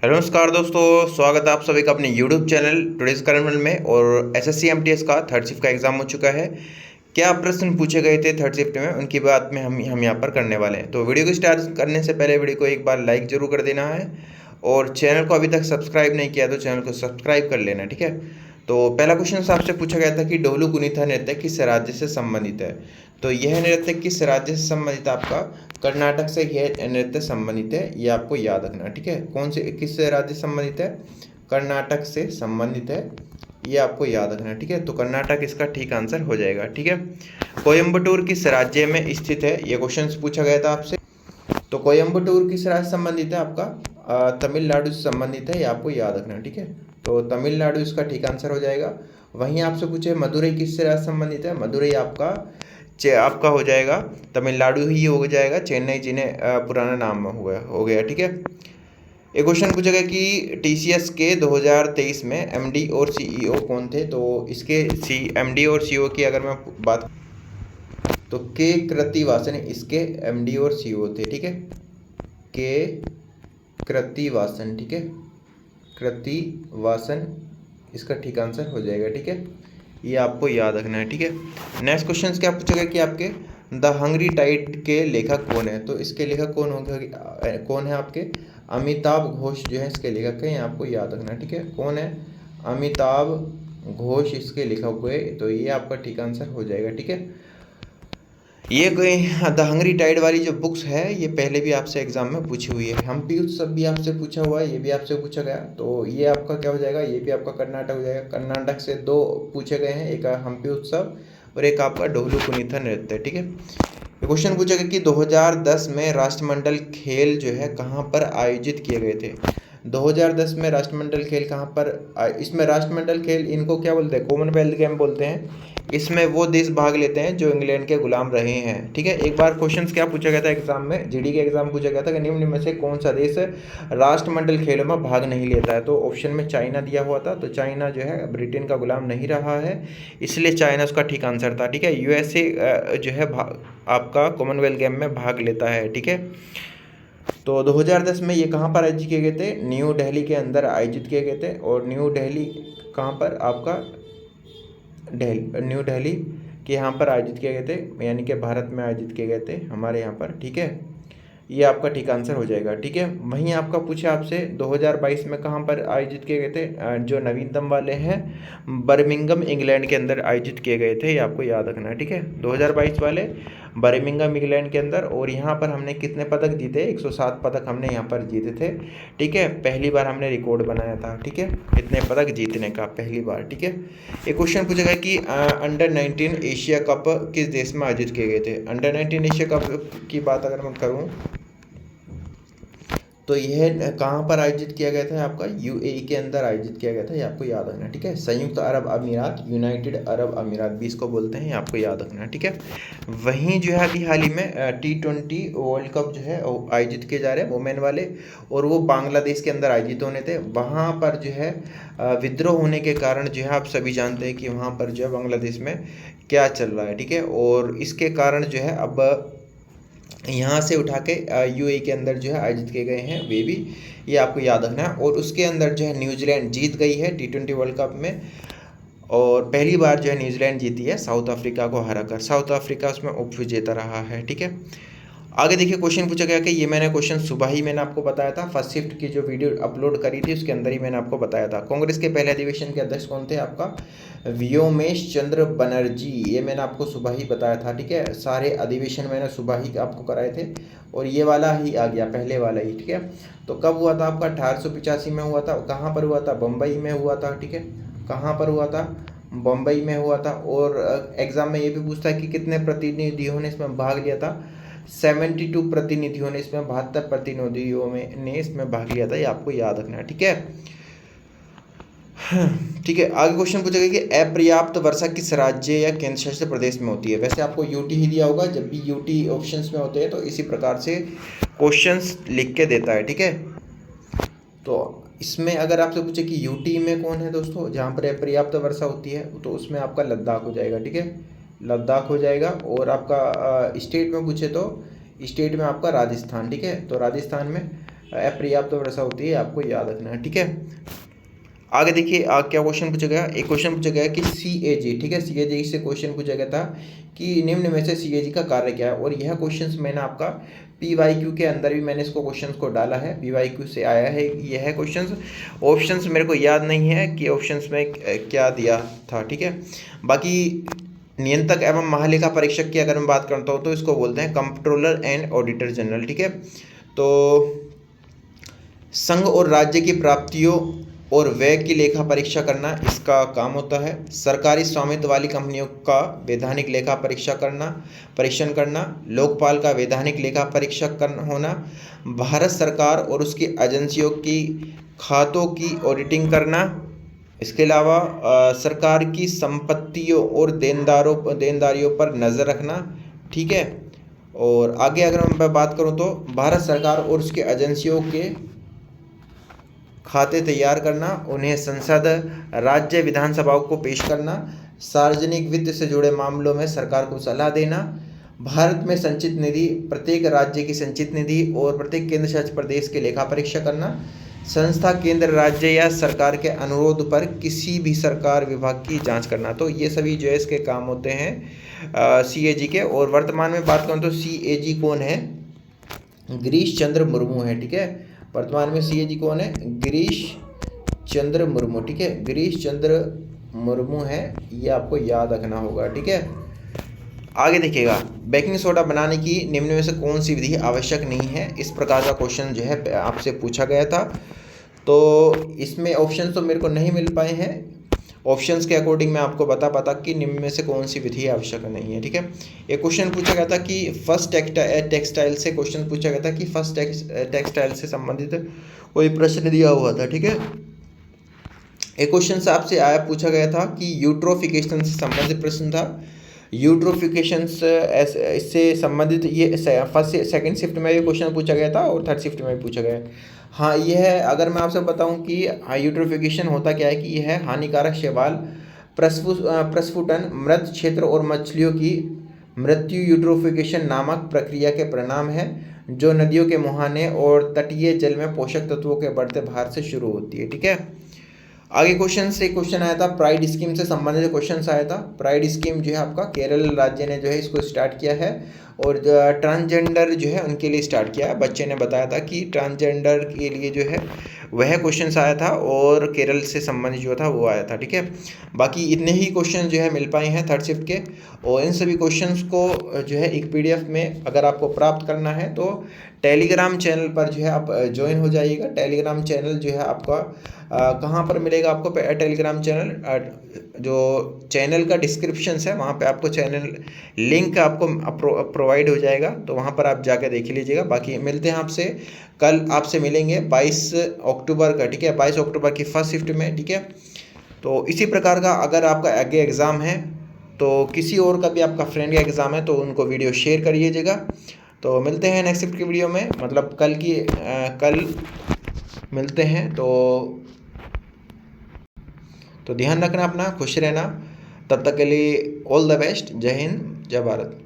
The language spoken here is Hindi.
हेलो नमस्कार दोस्तों, स्वागत है आप सभी का अपने यूट्यूब चैनल टुडेज करंट में। और एसएससी एमटीएस का थर्ड शिफ्ट का एग्जाम हो चुका है। क्या प्रश्न पूछे गए थे थर्ड शिफ्ट में, उनकी बात में हम यहाँ पर करने वाले हैं। तो वीडियो को स्टार्ट करने से पहले वीडियो को एक बार लाइक जरूर कर देना है, और चैनल को अभी तक सब्सक्राइब नहीं किया तो चैनल को सब्सक्राइब कर लेना, ठीक है। तो पहला क्वेश्चन आपसे पूछा गया था कि डोलू कुनीथा नृत्य किस राज्य से संबंधित है। तो यह नृत्य किस राज्य से संबंधित है? आपका कर्नाटक से यह नृत्य संबंधित है, ये आपको याद रखना, ठीक है। कौन से किस राज्य से संबंधित है? कर्नाटक से संबंधित है, ये आपको याद रखना, ठीक है। तो कर्नाटक इसका ठीक आंसर हो जाएगा, ठीक है। कोयम्बटूर किस राज्य में स्थित है? ये क्वेश्चन पूछा गया था आपसे। तो कोयम्बटूर किस राज्य से संबंधित है? आपका तमिलनाडु से संबंधित है, ये आपको याद रखना, ठीक है। तो तमिलनाडु इसका ठीक आंसर हो जाएगा। वहीं आपसे पूछे मदुरई किस राज्य से संबंधित है? मदुरई आपका हो जाएगा तमिलनाडु ही हो जाएगा, चेन्नई जिन्हें पुराना नाम हो गया, ठीक है। एक क्वेश्चन पूछेगा कि टीसीएस के 2023 में एमडी और सीईओ कौन थे? तो इसके एमडी और सीईओ की अगर मैं बात तो के कृतिवासन इसके एमडी और सीईओ थे, ठीक है। के कृतिवासन, ठीक है, कृतिवासन इसका ठीक आंसर हो जाएगा, ठीक है। ये आपको याद रखना है, ठीक है। नेक्स्ट क्वेश्चन क्या पूछेगा कि आपके द हंग्री टाइड के लेखक कौन है? तो इसके लेखक कौन है आपके? अमिताभ घोष जो है इसके लेखक हैं, आपको याद रखना है, ठीक है। कौन है? अमिताभ घोष इसके लेखक हुए, तो ये आपका ठीक आंसर हो जाएगा, ठीक है। ये कोई द हंग्री टाइड वाली जो बुक्स है ये पहले भी आपसे एग्जाम में पूछी हुई है। हम्पी उत्सव भी आपसे पूछा हुआ है, ये भी आपसे पूछा गया। तो ये आपका क्या हो जाएगा? ये भी आपका कर्नाटक हो जाएगा। कर्नाटक से दो पूछे गए हैं, एक हम्पी उत्सव और एक आपका डोलू कुनीथा नृत्य, ठीक है। ये क्वेश्चन पूछेगा कि 2010 में राष्ट्रमंडल खेल जो है कहाँ पर आयोजित किए गए थे? 2010 में राष्ट्रमंडल खेल कहाँ पर इसमें राष्ट्रमंडल खेल इनको क्या बोलते हैं? कॉमनवेल्थ गेम बोलते हैं। इसमें वो देश भाग लेते हैं जो इंग्लैंड के गुलाम रहे हैं, ठीक है। एक बार क्वेश्चंस क्या पूछा गया था एग्जाम में, जीडी के एग्जाम पूछा गया था कि निम्न में से कौन सा देश राष्ट्रमंडल खेलों में भाग नहीं लेता है? तो ऑप्शन में चाइना दिया हुआ था। तो चाइना जो है ब्रिटेन का गुलाम नहीं रहा है, इसलिए चाइना उसका ठीक आंसर था, ठीक है। यूएसए जो है आपका कॉमनवेल्थ गेम में भाग लेता है, ठीक है। तो 2010 में ये कहाँ पर आयोजित किए गए थे? न्यू दिल्ली के अंदर आयोजित किए गए थे। और न्यू दिल्ली कहाँ पर? आपका न्यू दिल्ली के यहाँ पर आयोजित किए गए थे, यानी कि भारत में आयोजित किए गए थे हमारे यहाँ पर, ठीक है। ये आपका ठीक आंसर हो जाएगा, ठीक है। वहीं आपका पूछा आपसे 2022 में कहाँ पर आयोजित किए गए थे? जो नवीनतम वाले हैं बर्मिंघम इंग्लैंड के अंदर आयोजित किए गए थे, ये आपको याद रखना है, ठीक है। 2022 वाले बर्मिंघम इंग्लैंड के अंदर। और यहाँ पर हमने कितने पदक जीते? 107 पदक हमने यहाँ पर जीते थे, ठीक है। पहली बार हमने रिकॉर्ड बनाया था, ठीक है, इतने पदक जीतने का पहली बार, ठीक है। एक क्वेश्चन पूछेगा कि अंडर 19 एशिया कप किस देश में आयोजित किए गए थे? अंडर 19 एशिया कप की बात अगर मैं करूँ तो यह कहाँ पर आयोजित किया गया था? आपका यूएई के अंदर आयोजित किया गया था, ये आपको याद रखना, ठीक है। संयुक्त अरब अमीरात, यूनाइटेड अरब अमीरात भी इसको बोलते हैं, ये आपको याद रखना, ठीक है। वहीं जो है अभी हाल ही में T20 वर्ल्ड कप जो है आयोजित किए जा रहे हैं वुमेन वाले, और वो बांग्लादेश के अंदर आयोजित होने थे। वहाँ पर जो है विद्रोह होने के कारण जो है आप सभी जानते हैं कि वहाँ पर जो है बांग्लादेश में क्या चल रहा है, ठीक है। और इसके कारण जो है अब यहाँ से उठा के यूएई के अंदर जो है आयोजित किए गए हैं वे भी, ये आपको याद रखना है। और उसके अंदर जो है न्यूजीलैंड जीत गई है T20 वर्ल्ड कप में, और पहली बार जो है न्यूजीलैंड जीती है साउथ अफ्रीका को हराकर। साउथ अफ्रीका उसमें उप विजेता रहा है, ठीक है। आगे देखिए क्वेश्चन पूछा गया कि ये मैंने क्वेश्चन सुबह ही मैंने आपको बताया था, फर्स्ट शिफ्ट की जो वीडियो अपलोड करी थी उसके अंदर ही मैंने आपको बताया था। कांग्रेस के पहले अधिवेशन के अध्यक्ष कौन थे? आपका व्योमेश चंद्र बनर्जी, ये मैंने आपको सुबह ही बताया था, ठीक है। सारे अधिवेशन मैंने सुबह ही आपको कराए थे, और ये वाला ही आ गया पहले वाला ही, ठीक है। तो कब हुआ था? आपका 1885 में हुआ था। कहाँ पर हुआ था? बम्बई में हुआ था, ठीक है। कहाँ पर हुआ था? बम्बई में हुआ था। और एग्जाम में ये भी पूछता है कि कितने प्रतिनिधियों ने इसमें भाग लिया था? 72 प्रतिनिधियों ने इसमें, 72 प्रतिनिधियों में ने इसमें भाग लिया था, ये आपको याद रखना है, ठीक है। ठीक है, आगे क्वेश्चन पूछेगा कि अपर्याप्त वर्षा किस राज्य या केंद्र शासित प्रदेश में होती है? वैसे आपको यूटी ही दिया होगा, जब भी यूटी ऑप्शंस में होते हैं तो इसी प्रकार से क्वेश्चंस लिख के देता है, ठीक है। तो इसमें अगर आपसे पूछे कि यूटी में कौन है दोस्तों जहाँ पर अपर्याप्त वर्षा होती है, तो उसमें आपका लद्दाख हो जाएगा, ठीक है, लद्दाख हो जाएगा। और आपका स्टेट में पूछे तो स्टेट में आपका राजस्थान, ठीक है। तो राजस्थान में अपर्याप्त वर्षा होती है, आपको याद रखना है। ठीक है, आगे देखिए क्या क्वेश्चन पूछा गया। एक क्वेश्चन पूछा गया कि CAG, ठीक है, CAG से क्वेश्चन पूछा गया था कि निम्न में से CAG का कार्य क्या है। और यह क्वेश्चन मैंने आपका PYQ के अंदर भी मैंने इसको क्वेश्चन को डाला है, PYQ से आया है यह क्वेश्चन। ऑप्शंस मेरे को याद नहीं है कि ऑप्शंस में क्या दिया था। ठीक है, बाकी नियंत्रक एवं महालेखा परीक्षक की अगर मैं बात करता हूँ तो इसको बोलते हैं कंप्ट्रोलर एंड ऑडिटर जनरल। ठीक है, तो संघ और राज्य की प्राप्तियों और व्यय की लेखा परीक्षा करना इसका काम होता है। सरकारी स्वामित्व वाली कंपनियों का वैधानिक लेखा परीक्षण करना, लोकपाल का वैधानिक लेखा परीक्षक होना, भारत सरकार और उसकी एजेंसियों की खातों की ऑडिटिंग करना, इसके अलावा सरकार की संपत्तियों और देनदारियों पर नज़र रखना। ठीक है, और आगे अगर मैं बात करूं तो भारत सरकार और उसके एजेंसियों के खाते तैयार करना, उन्हें संसद राज्य विधानसभाओं को पेश करना, सार्वजनिक वित्त से जुड़े मामलों में सरकार को सलाह देना, भारत में संचित निधि, प्रत्येक राज्य की संचित निधि और प्रत्येक केंद्र शासित प्रदेश के लेखा परीक्षा करना, संस्था केंद्र राज्य या सरकार के अनुरोध पर किसी भी सरकार विभाग की जांच करना। तो ये सभी जो है इसके काम होते हैं CAG के। और वर्तमान में बात करूँ तो CAG कौन है, गिरीश चंद्र मुर्मू है। ठीक है, वर्तमान में CAG कौन है, गिरीश चंद्र मुर्मू। ठीक है, गिरीश चंद्र मुर्मू है, ये आपको याद रखना होगा। ठीक है, आगे देखिएगा, बेकिंग सोडा बनाने की निम्न में से कौन सी विधि आवश्यक नहीं है, इस प्रकार का क्वेश्चन जो है आपसे पूछा गया था। तो इसमें ऑप्शन तो मेरे को नहीं मिल पाए हैं, ऑप्शंस के अकॉर्डिंग मैं आपको बता पाता कि निम्न में से कौन सी विधि आवश्यक नहीं है। ठीक है, एक क्वेश्चन पूछा गया था कि फर्स्ट टेक्सटाइल से क्वेश्चन पूछा गया था कि फर्स्ट टेक्सटाइल से संबंधित कोई प्रश्न दिया हुआ था। ठीक है, एक क्वेश्चन से आपसे पूछा गया था कि यूट्रोफिकेशन से संबंधित प्रश्न था। यूट्रोफिकेशन इससे संबंधित ये फर्स्ट सेकंड शिफ्ट में ये क्वेश्चन पूछा गया था और थर्ड शिफ्ट में भी पूछा गया। हाँ, यह है, अगर मैं आपसे बताऊं कि यूट्रोफिकेशन होता क्या है कि यह है हानिकारक शैवाल प्रस्फुटन, मृत क्षेत्र और मछलियों की मृत्यु यूट्रोफिकेशन नामक प्रक्रिया के परिणाम है, जो नदियों के मुहाने और तटीय जल में पोषक तत्वों के बढ़ते भार से शुरू होती है। ठीक है, आगे क्वेश्चन आया था प्राइड स्कीम से संबंधित क्वेश्चन आया था। प्राइड स्कीम जो है आपका केरल राज्य ने जो है इसको स्टार्ट किया है और ट्रांसजेंडर जो है उनके लिए स्टार्ट किया है। बच्चे ने बताया था कि ट्रांसजेंडर के लिए जो है वह क्वेश्चन आया था और केरल से संबंधित जो था वो आया था। ठीक है, बाकी इतने ही क्वेश्चन जो है मिल पाए हैं थर्ड शिफ्ट के, और इन सभी क्वेश्चंस को जो है एक PDF में अगर आपको प्राप्त करना है तो टेलीग्राम चैनल पर जो है आप ज्वाइन हो जाइएगा। टेलीग्राम चैनल जो है आपका कहाँ पर मिलेगा आपको टेलीग्राम चैनल, जो चैनल का डिस्क्रिप्शन है वहाँ पे आपको चैनल लिंक आपको प्रोवाइड हो जाएगा, तो वहाँ पर आप जाकर देख लीजिएगा। बाकी मिलते हैं आपसे कल, आपसे मिलेंगे 22 अक्टूबर का। ठीक है, 22 अक्टूबर की फर्स्ट शिफ्ट में। ठीक है, तो इसी प्रकार का अगर आपका आगे एग्ज़ाम है तो किसी और का भी आपका फ्रेंड का एग्ज़ाम है तो उनको वीडियो शेयर करिएगा। तो मिलते हैं नेक्स्ट शिफ्ट की वीडियो में, मतलब कल मिलते हैं। तो ध्यान रखना अपना, खुश रहना, तब तक के लिए ऑल द बेस्ट। जय हिंद, जय भारत।